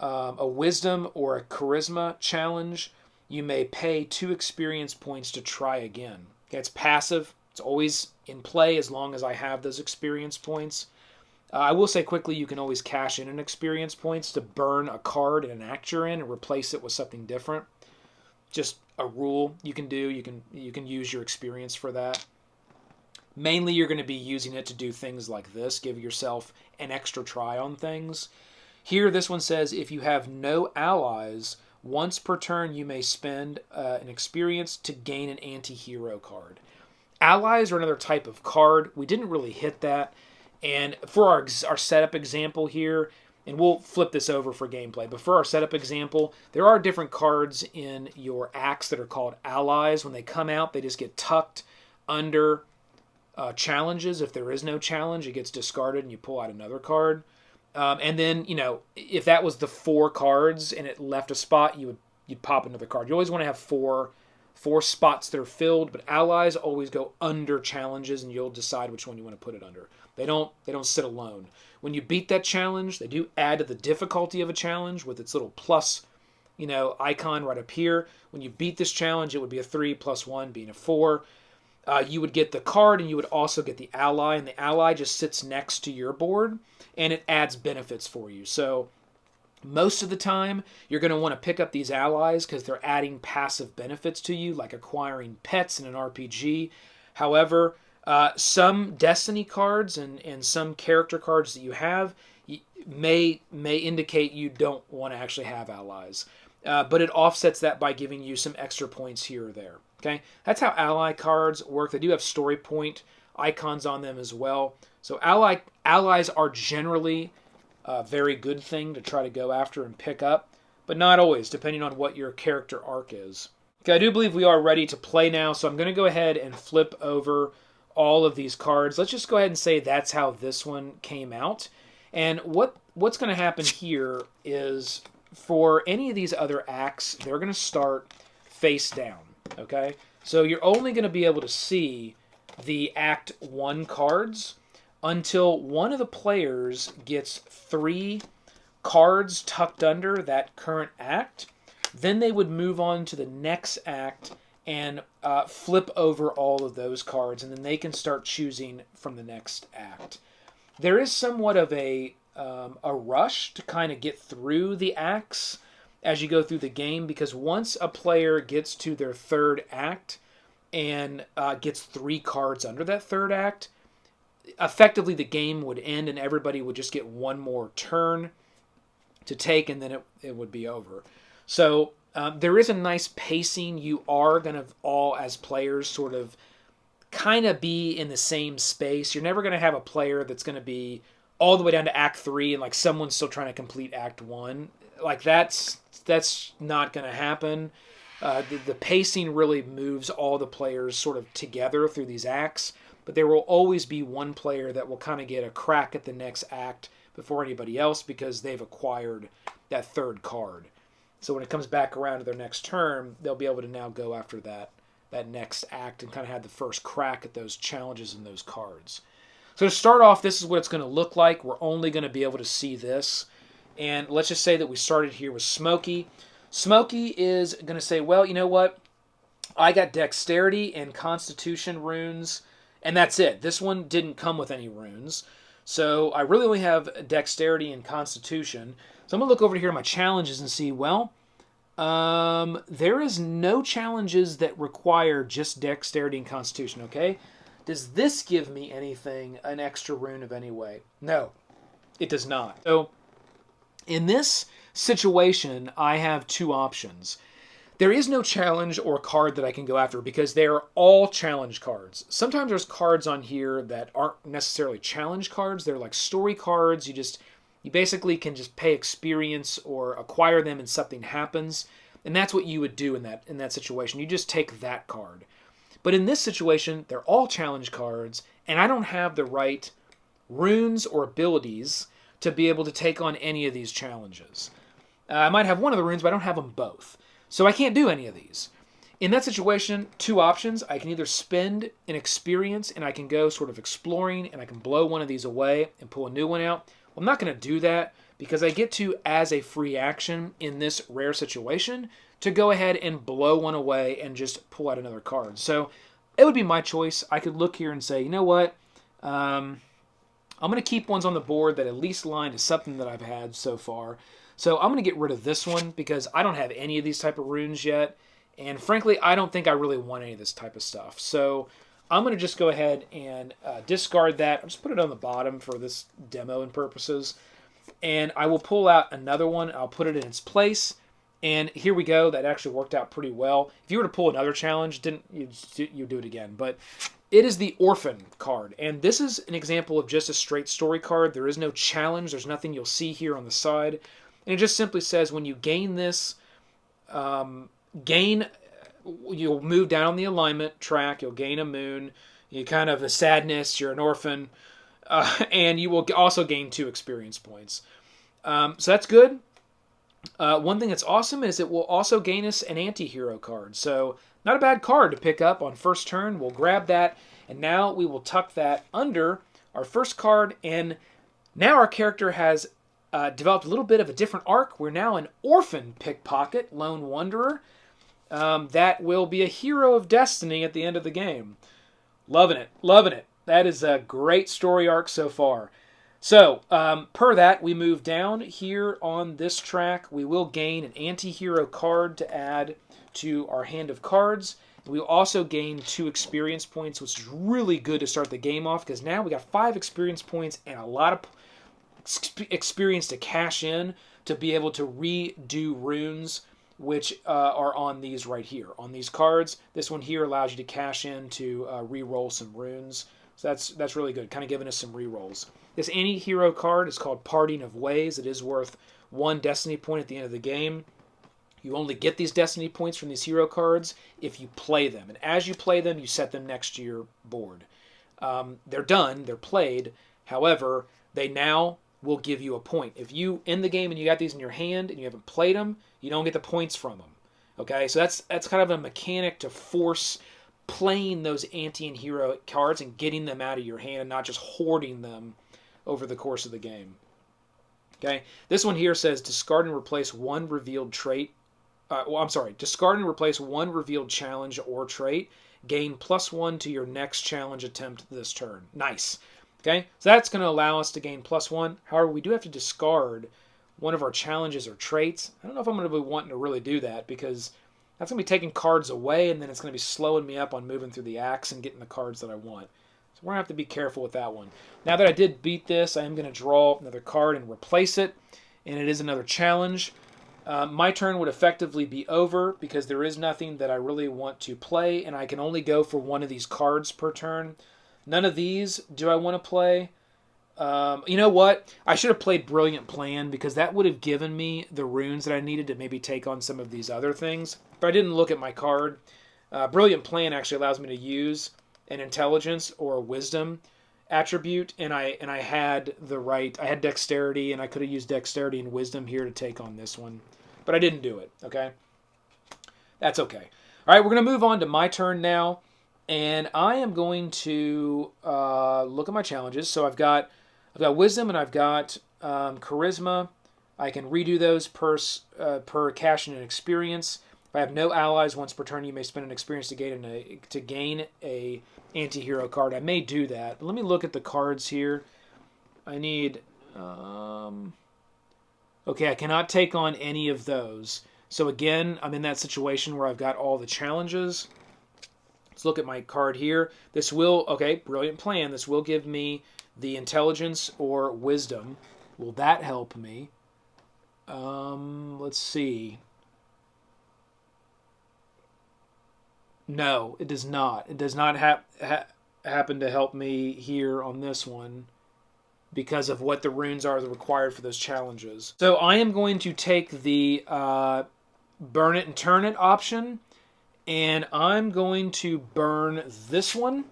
wisdom or a charisma challenge, you may pay 2 experience points to try again. Okay, it's passive. It's always in play as long as I have those experience points. I will say quickly, you can always cash in an experience points to burn a card in an act you're in and replace it with something different. Just a rule you can do. You can use your experience for that. Mainly, you're going to be using it to do things like this. Give yourself an extra try on things. Here, this one says, if you have no allies, once per turn you may spend an experience to gain an anti-hero card. Allies are another type of card. We didn't really hit that. And for our setup example here, and we'll flip this over for gameplay, but for our setup example, there are different cards in your acts that are called allies. When they come out, they just get tucked under challenges. If there is no challenge, it gets discarded and you pull out another card. And then, if that was the 4 cards and it left a spot, you'd pop another card. You always want to have four spots that are filled, but allies always go under challenges, and you'll decide which one you want to put it under. They don't sit alone. When you beat that challenge, they do add to the difficulty of a challenge with its little plus, icon right up here. When you beat this challenge, it would be a 3 plus 1 being a 4. You would get the card, and you would also get the ally, and the ally just sits next to your board, and it adds benefits for you. So most of the time, you're going to want to pick up these allies because they're adding passive benefits to you, like acquiring pets in an RPG. However, some Destiny cards and some character cards that you have may indicate you don't want to actually have allies. but it offsets that by giving you some extra points here or there. Okay, that's how ally cards work. They do have story point icons on them as well. So allies are generally a very good thing to try to go after and pick up, but not always, depending on what your character arc is. Okay, I do believe we are ready to play now, so I'm going to go ahead and flip over all of these cards. Let's just go ahead and say that's how this one came out. And what's going to happen here is for any of these other acts, they're going to start face down, okay? So you're only going to be able to see the Act 1 cards until one of the players gets 3 cards tucked under that current act. Then they would move on to the next act and flip over all of those cards, and then they can start choosing from the next act. There is somewhat of a rush to kind of get through the acts as you go through the game, because once a player gets to their third act and gets 3 cards under that third act, effectively the game would end and everybody would just get one more turn to take, and then it would be over. So there is a nice pacing. You are going to all, as players, sort of kind of be in the same space. You're never going to have a player that's going to be all the way down to Act 3 and like someone's still trying to complete Act 1. Like that's not going to happen. The pacing really moves all the players sort of together through these acts, but there will always be one player that will kind of get a crack at the next act before anybody else because they've acquired that third card. So when it comes back around to their next turn, they'll be able to now go after that next act and kind of have the first crack at those challenges and those cards. So to start off, this is what it's going to look like. We're only going to be able to see this. And let's just say that we started here with Smokey. Smokey is going to say, well, you know what? I got Dexterity and Constitution runes, and that's it. This one didn't come with any runes. So I really only have Dexterity and Constitution. So I'm going to look over here at my challenges and see, well, there is no challenges that require just Dexterity and Constitution, okay? Does this give me anything, an extra rune of any way? No, it does not. So in this situation, I have 2 options. There is no challenge or card that I can go after because they are all challenge cards. Sometimes there's cards on here that aren't necessarily challenge cards. They're like story cards. You basically can just pay experience or acquire them and something happens. And that's what you would do in that situation. You just take that card. But in this situation, they're all challenge cards, and I don't have the right runes or abilities to be able to take on any of these challenges. I might have one of the runes, but I don't have them both. So I can't do any of these. In that situation, 2 options. I can either spend an experience and I can go sort of exploring and I can blow one of these away and pull a new one out. Well, I'm not going to do that because I get to, as a free action in this rare situation, to go ahead and blow one away and just pull out another card. So it would be my choice. I could look here and say, you know what? I'm going to keep ones on the board that at least line to something that I've had so far. So I'm going to get rid of this one because I don't have any of these type of runes yet. And frankly, I don't think I really want any of this type of stuff. So I'm going to just go ahead and discard that. I'll just put it on the bottom for this demo and purposes. And I will pull out another one. I'll put it in its place. And here we go. That actually worked out pretty well. If you were to pull another challenge, you do it again. But it is the Orphan card. And this is an example of just a straight story card. There is no challenge. There's nothing you'll see here on the side. And it just simply says when you gain this, you'll move down on the alignment track. You'll gain a moon. You kind of a sadness. You're an orphan. And you will also gain 2 experience points. So that's good. One thing that's awesome is it will also gain us an anti-hero card. So not a bad card to pick up on first turn. We'll grab that, and now we will tuck that under our first card. And now our character has developed a little bit of a different arc. We're now an orphan pickpocket, lone wanderer, that will be a hero of destiny at the end of the game. Loving it, loving it. That is a great story arc so far. So, per that, we move down here on this track. We will gain an anti-hero card to add to our hand of cards. We will also gain 2 experience points, which is really good to start the game off, because now we got 5 experience points and a lot of experience to cash in to be able to redo runes which are on these right here. On these cards, this one here allows you to cash in to re-roll some runes. So that's really good, kind of giving us some re-rolls. This anti-hero card is called Parting of Ways. It is worth 1 destiny point at the end of the game. You only get these destiny points from these hero cards if you play them. And as you play them, you set them next to your board. They're done, they're played. However, they now will give you a point. If you end the game and you got these in your hand and you haven't played them, you don't get the points from them. Okay, so that's kind of a mechanic to force playing those anti and hero cards and getting them out of your hand and not just hoarding them over the course of the game. Okay, this one here says discard and replace one revealed trait. Discard and replace one revealed challenge or trait. Gain +1 to your next challenge attempt this turn. Nice. Okay, so that's going to allow us to gain +1. However, we do have to discard one of our challenges or traits. I don't know if I'm going to be wanting to really do that because that's going to be taking cards away and then it's going to be slowing me up on moving through the axe and getting the cards that I want. So we're going to have to be careful with that one. Now that I did beat this, I am going to draw another card and replace it. And it is another challenge. My turn would effectively be over because there is nothing that I really want to play. And I can only go for one of these cards per turn. None of these do I want to play. You know what? I should have played Brilliant Plan because that would have given me the runes that I needed to maybe take on some of these other things. But I didn't look at my card. Brilliant Plan actually allows me to use an intelligence or a wisdom attribute, and I had the right. I had dexterity, and I could have used dexterity and wisdom here to take on this one, but I didn't do it. Okay, that's okay. All right, we're gonna move on to my turn now, and I am going to look at my challenges. So I've got wisdom and I've got charisma. I can redo those per cash and an experience. If I have no allies once per turn, you may spend an experience to gain a anti-hero card. I may do that. But let me look at the cards here. I need... okay, I cannot take on any of those. So again, I'm in that situation where I've got all the challenges. Let's look at my card here. This will... Okay, Brilliant Plan. This will give me the intelligence or wisdom. Will that help me? Let's see... No, it does not. It does not happen to help me here on this one because of what the runes are that are required for those challenges. So I am going to take the burn it and turn it option, and I'm going to burn this one.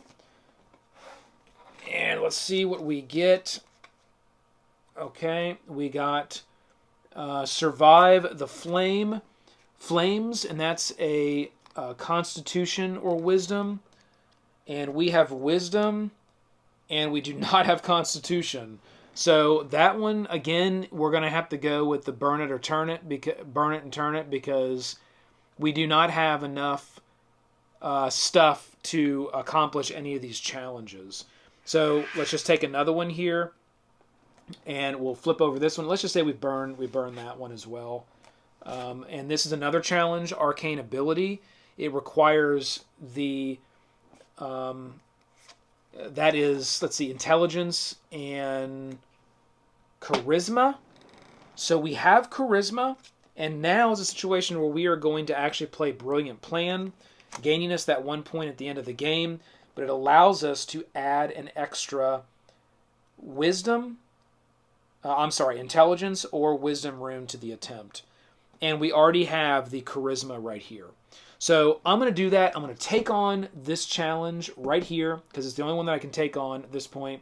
And let's see what we get. Okay, we got survive the flames, and that's a Constitution or Wisdom, and we have Wisdom, and we do not have Constitution. So that one, again, we're going to have to go with the burn it and turn it because we do not have enough stuff to accomplish any of these challenges. So let's just take another one here, and we'll flip over this one. Let's just say we burn that one as well. And this is another challenge, Arcane Ability. It requires the, that is, let's see, intelligence and charisma. So we have charisma, and now is a situation where we are going to actually play Brilliant Plan, gaining us that 1 point at the end of the game, but it allows us to add an extra intelligence or wisdom rune to the attempt. And we already have the charisma right here. So I'm going to do that. I'm going to take on this challenge right here because it's the only one that I can take on at this point.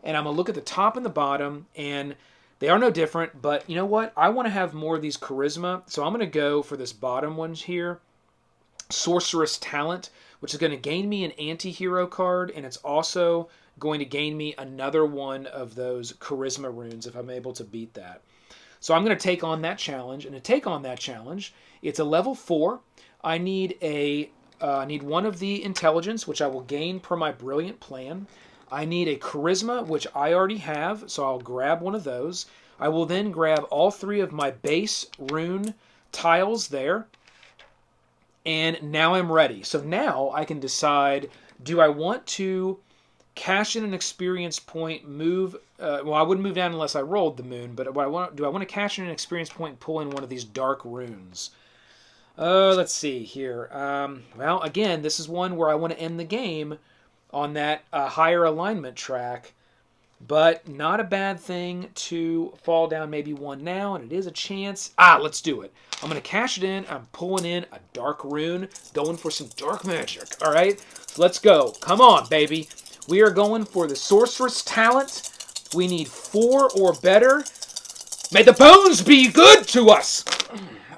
And I'm going to look at the top and the bottom, and they are no different. But you know what? I want to have more of these charisma. So I'm going to go for this bottom one here, Sorceress Talent, which is going to gain me an anti-hero card, and it's also going to gain me another one of those charisma runes if I'm able to beat that. So I'm going to take on that challenge, and to take on that challenge, it's a level 4. I need one of the intelligence, which I will gain per my Brilliant Plan. I need a charisma, which I already have, so I'll grab one of those. I will then grab all 3 of my base rune tiles there, and now I'm ready. So now I can decide, do I want to cash in an experience point, move... well, I wouldn't move down unless I rolled the moon, but do I want to cash in an experience point and pull in one of these dark runes? Let's see here. Well, again, this is one where I want to end the game on that higher alignment track. But not a bad thing to fall down maybe one now, and it is a chance. Let's do it. I'm going to cash it in. I'm pulling in a dark rune, going for some dark magic. All right, so let's go. Come on, baby. We are going for the sorceress talent. We need 4 or better. May the bones be good to us.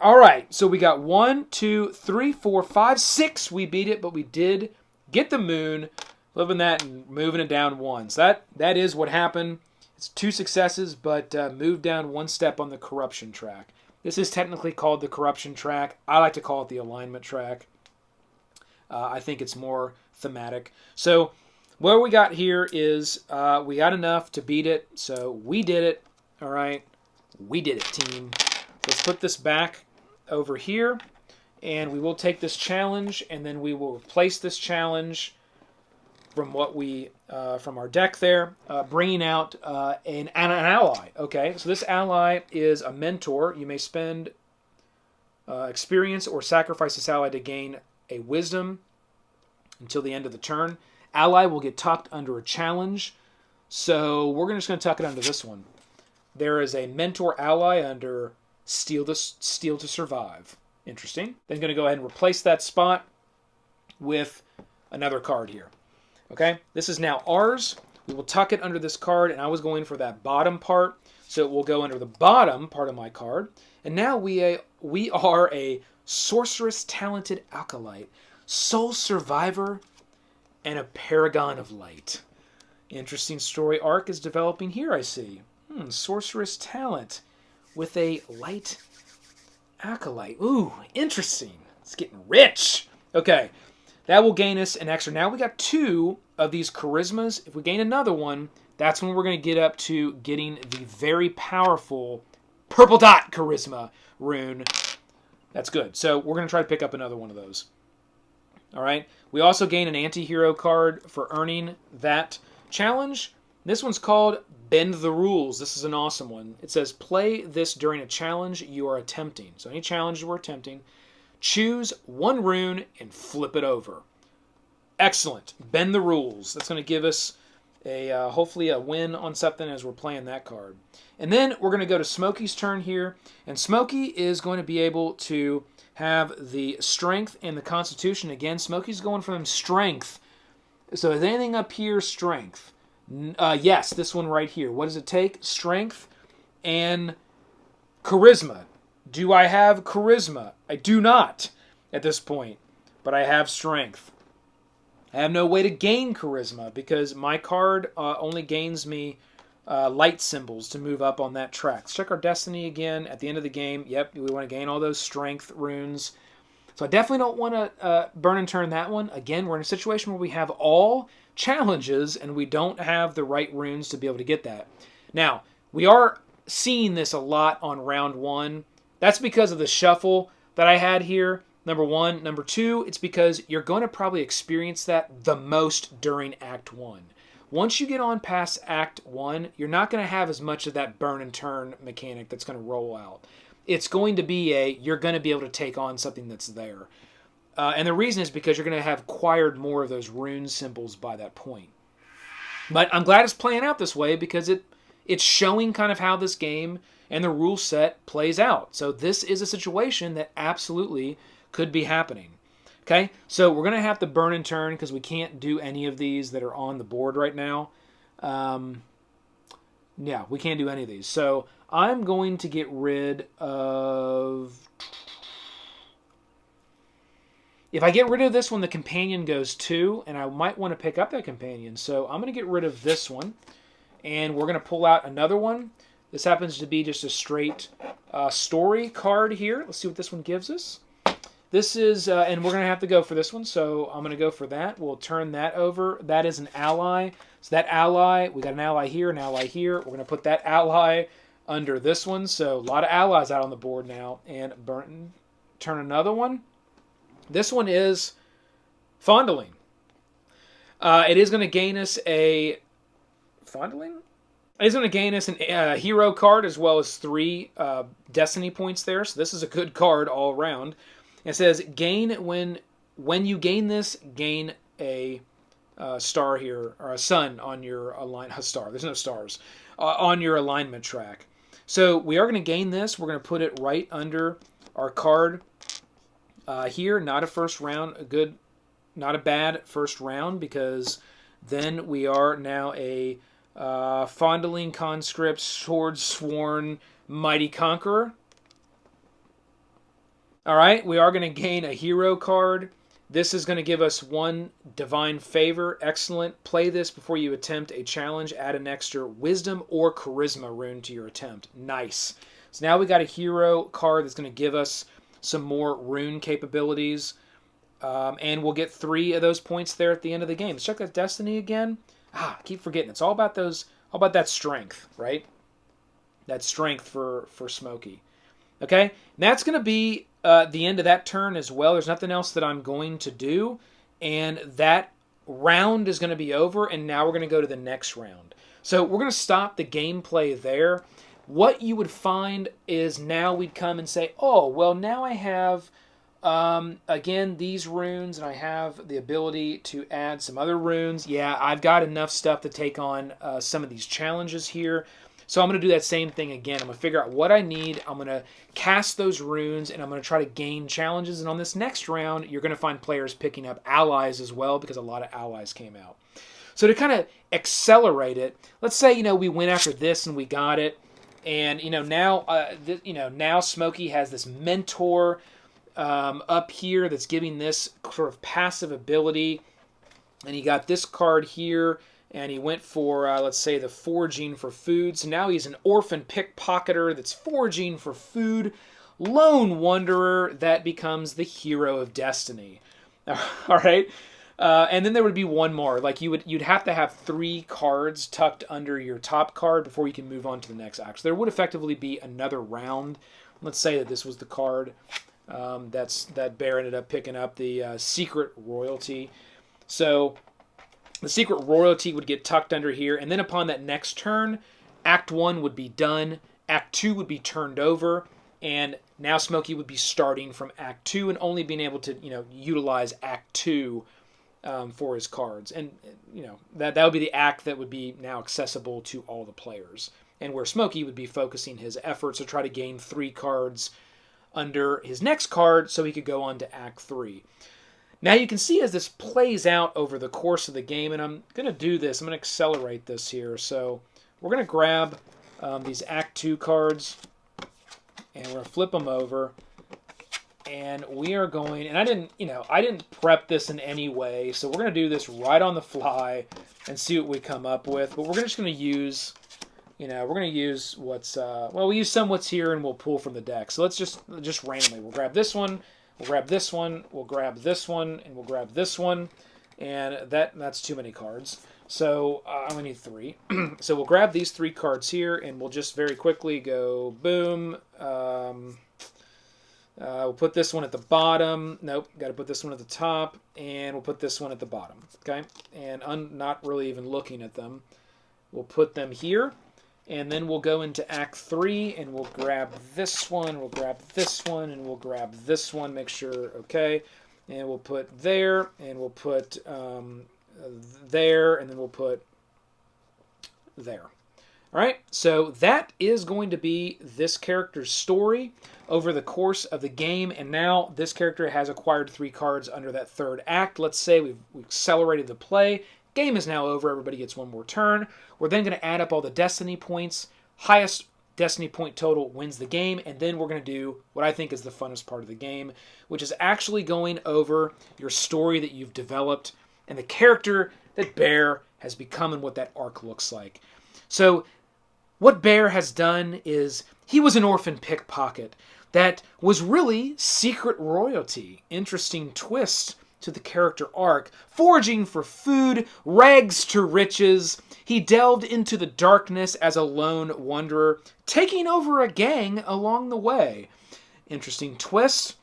All right, so we got 1, 2, 3, 4, 5, 6. We beat it, but we did get the moon. Living that and moving it down 1. So that is what happened. It's 2 successes, but moved down 1 step on the corruption track. This is technically called the corruption track. I like to call it the alignment track. I think it's more thematic. So what we got here is we got enough to beat it. So we did it. All right. We did it, team. Let's put this back over here. And we will take this challenge, and then we will replace this challenge from what we from our deck there, bringing out an ally. Okay, so this ally is a mentor. You may spend experience or sacrifice this ally to gain a wisdom until the end of the turn. Ally will get tucked under a challenge, so we're just going to tuck it under this one. There is a mentor ally under Steal to Survive. Interesting. Then going to go ahead and replace that spot with another card here. Okay, this is now ours. We will tuck it under this card, and I was going for that bottom part, so it will go under the bottom part of my card. And now we are a sorceress talented acolyte, soul survivor, and a paragon of light. Interesting story arc is developing here, I see. Sorceress talent with a light acolyte. Ooh, interesting. It's getting rich. Okay. That will gain us an extra. Now we got 2 of these charismas. If we gain another one, that's when we're going to get up to getting the very powerful purple dot charisma rune. That's good. So we're going to try to pick up another one of those. All right. We also gain an anti-hero card for earning that challenge. This one's called Bend the Rules. This is an awesome one. It says play this during a challenge you are attempting. So any challenge we're attempting, choose 1 rune and flip it over. Excellent. Bend the rules. That's going to give us a hopefully a win on something as we're playing that card. And then we're going to go to Smokey's turn here. And Smokey is going to be able to have the strength and the constitution. Again, Smokey's going for them strength. So is anything up here strength? Yes, this one right here. What does it take? Strength and charisma. Do I have charisma? I do not at this point, but I have strength. I have no way to gain charisma because my card only gains me light symbols to move up on that track. Let's check our destiny again at the end of the game. Yep, we want to gain all those strength runes. So I definitely don't want to burn and turn that one. Again, we're in a situation where we have all challenges and we don't have the right runes to be able to get that. Now, we are seeing this a lot on round 1. That's because of the shuffle that I had here, number 1. Number 2, it's because you're going to probably experience that the most during Act 1. Once you get on past Act 1, you're not going to have as much of that burn and turn mechanic that's going to roll out. It's going to be you're going to be able to take on something that's there. And the reason is because you're going to have acquired more of those rune symbols by that point. But I'm glad it's playing out this way because it's showing kind of how this game and the rule set plays out. So this is a situation that absolutely could be happening. Okay, so we're going to have to burn and turn because we can't do any of these that are on the board right now. Yeah, we can't do any of these. So I'm going to get rid of... If I get rid of this one, the companion goes 2, and I might want to pick up that companion. So I'm going to get rid of this one, and we're going to pull out another one. This happens to be just a straight story card here. Let's see what this one gives us. This is, and we're going to have to go for this one, so I'm going to go for that. We'll turn that over. That is an ally. So that ally, we got an ally here, an ally here. We're going to put that ally under this one. So a lot of allies out on the board now. And turn another one. This one is Fondling. It is going to gain us a... Fondling? It is going to gain us a hero card as well as 3 destiny points there. So this is a good card all around. It says gain when you gain this, gain a star here, or a sun on your a star. There's no stars on your alignment track. So we are going to gain this. We're going to put it right under our card here. Not a first round, not a bad first round, because then we are now a fondling conscript, sword sworn, mighty conqueror. All right, we are going to gain a hero card. This is going to give us 1 divine favor. Excellent. Play this before you attempt a challenge. Add an extra wisdom or charisma rune to your attempt. Nice. So now we got a hero card that's going to give us some more rune capabilities. And we'll get 3 of those points there at the end of the game. Let's check that destiny again. I keep forgetting. It's all about that strength, right? That strength for Smokey. Okay? And that's going to be the end of that turn as well. There's nothing else that I'm going to do. And that round is going to be over, and now we're going to go to the next round. So we're going to stop the gameplay there. What you would find is now we'd come and say, oh, well, now I have, again, these runes, and I have the ability to add some other runes. Yeah, I've got enough stuff to take on some of these challenges here. So I'm going to do that same thing again. I'm going to figure out what I need. I'm going to cast those runes, and I'm going to try to gain challenges. And on this next round, you're going to find players picking up allies as well, because a lot of allies came out. So to kind of accelerate it, let's say, we went after this and we got it. And, now Smokey has this mentor up here that's giving this sort of passive ability. And he got this card here. And he went for, let's say, the foraging for food. So now he's an orphan pickpocketer that's foraging for food. Lone wanderer that becomes the hero of destiny. All right? And then there would be one more. Like you'd have to have 3 cards tucked under your top card before you can move on to the next act. So there would effectively be another round. Let's say that this was the card that Bear ended up picking up, the secret royalty. So the secret royalty would get tucked under here, and then upon that next turn, Act 1 would be done, Act 2 would be turned over, and now Smokey would be starting from Act 2 and only being able to, utilize Act 2 for his cards. And, that would be the act that would be now accessible to all the players, and where Smokey would be focusing his efforts to try to gain 3 cards under his next card so he could go on to Act 3. Now you can see as this plays out over the course of the game, and I'm going to do this, I'm going to accelerate this here. So we're going to grab these Act 2 cards, and we're going to flip them over, and we are going, and I didn't prep this in any way, so we're going to do this right on the fly and see what we come up with. But we're just going to use, what's, we'll use some what's here, and we'll pull from the deck. So let's just randomly, we'll grab this one, we'll grab this one, we'll grab this one, and we'll grab this one, and that's too many cards. So I only need 3. So we'll grab these 3 cards here, and we'll just very quickly go boom. We'll put this one at the bottom. Nope, got to put this one at the top, and we'll put this one at the bottom. Okay, and I'm not really even looking at them. We'll put them here. And then we'll go into Act 3, and we'll grab this one, we'll grab this one, and we'll grab this one, make sure, okay. And we'll put there, and we'll put there, and then we'll put there. All right, so that is going to be this character's story over the course of the game, and now this character has acquired 3 cards under that 3rd act. Let's say we've accelerated the play. Game is now over. Everybody gets 1 more turn. We're then going to add up all the destiny points. Highest destiny point total wins the game. And then we're going to do what I think is the funnest part of the game, which is actually going over your story that you've developed and the character that Bear has become and what that arc looks like. So what Bear has done is he was an orphan pickpocket that was really secret royalty. Interesting twist to the character arc. Foraging for food, rags to riches, he delved into the darkness as a lone wanderer, taking over a gang along the way. Interesting twist.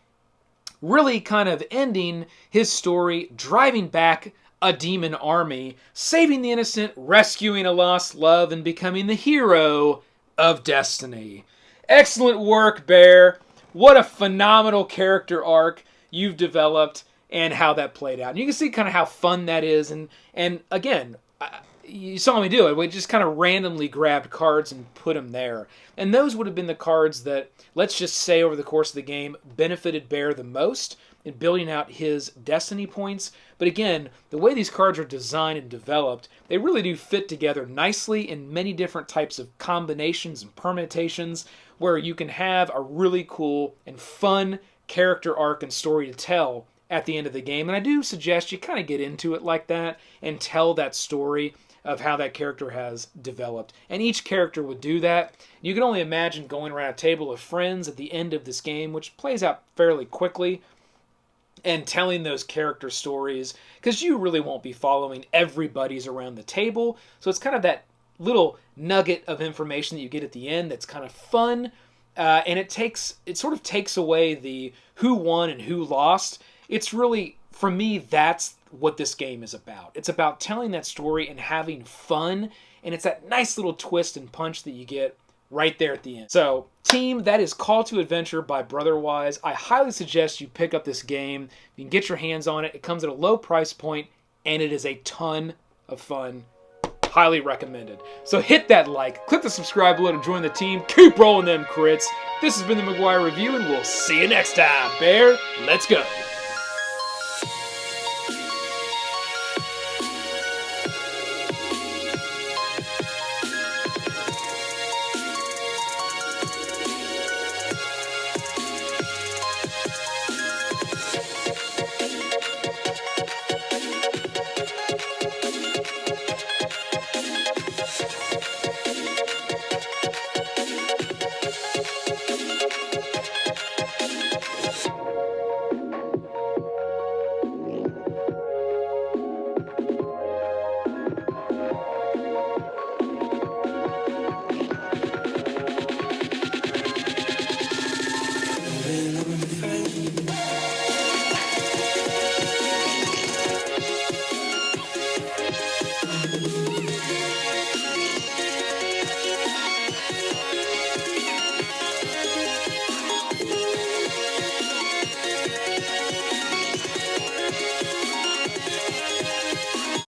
Really kind of ending his story, driving back a demon army, saving the innocent, rescuing a lost love, and becoming the hero of destiny. Excellent work, Bear. What a phenomenal character arc. you've developed and how that played out. And you can see kind of how fun that is. And again, you saw me do it. We just kind of randomly grabbed cards and put them there. And those would have been the cards that, let's just say over the course of the game, benefited Bear the most in building out his destiny points. But again, the way these cards are designed and developed, they really do fit together nicely in many different types of combinations and permutations, where you can have a really cool and fun character arc and story to tell at the end of the game. And I do suggest you kind of get into it like that and tell that story of how that character has developed. And each character would do that. You can only imagine going around a table of friends at the end of this game, which plays out fairly quickly, and telling those character stories, because you really won't be following everybody's around the table. So it's kind of that little nugget of information that you get at the end that's kind of fun, and it sort of takes away the who won and who lost. It's really, for me, that's what this game is about. It's about telling that story and having fun, and it's that nice little twist and punch that you get right there at the end. So, team, that is Call to Adventure by Brotherwise. I highly suggest you pick up this game. You can get your hands on it. It comes at a low price point, and it is a ton of fun. Highly recommended. So hit that like, click the subscribe button to join the team. Keep rolling them crits. This has been the McGuire Review, and we'll see you next time. Bear, let's go.